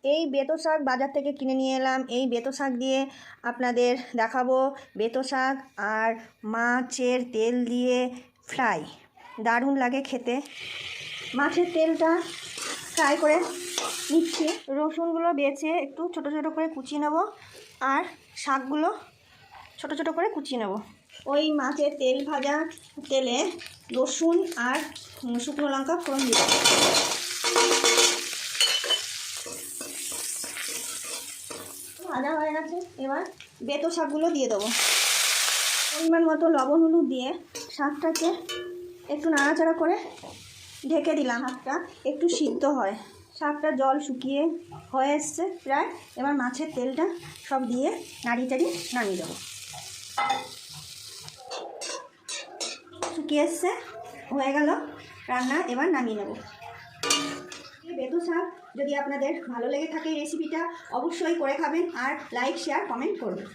এই বেতো শাক বাজার থেকে কিনে নিয়ে এলাম। এই বেতো শাক দিয়ে আপনাদের দেখাবো বেতো শাক আর মাছের তেল দিয়ে ফ্রাই, দারুণ লাগে খেতে। মাছের তেলটা ফ্রাই করে নিচ্ছি। রসুনগুলো বেছে একটু ছোট ছোট করে কুচিয়ে নেব আর শাকগুলো ছোট ছোট করে কুচিয়ে নেব। ওই মাছের তেল ভাজা তেলে রসুন আর শুকনো লঙ্কা ফোড়ন দিয়ে দেবো। ভাজা হয়ে গেছে, এবার বেতো শাকগুলো দিয়ে দেবো। পরিমাণ মতো লবণ হলুদ দিয়ে শাকটাকে একটু নাড়াচাড়া করে ঢেকে দিলাম। শাকটা একটু সিদ্ধ হয়, শাকটা জল শুকিয়ে হয়ে এসছে প্রায়। এবার মাছের তেলটা সব দিয়ে নাড়িয়ে চাড়িয়ে নামিয়ে দেবো। শুকিয়ে এসছে, হয়ে গেল রান্না, এবার নামিয়ে নেব। বেতো শাক যদি আপনাদের ভালো লেগে থাকে এই রেসিপিটা অবশ্যই করে খাবেন আর লাইক শেয়ার কমেন্ট করবেন।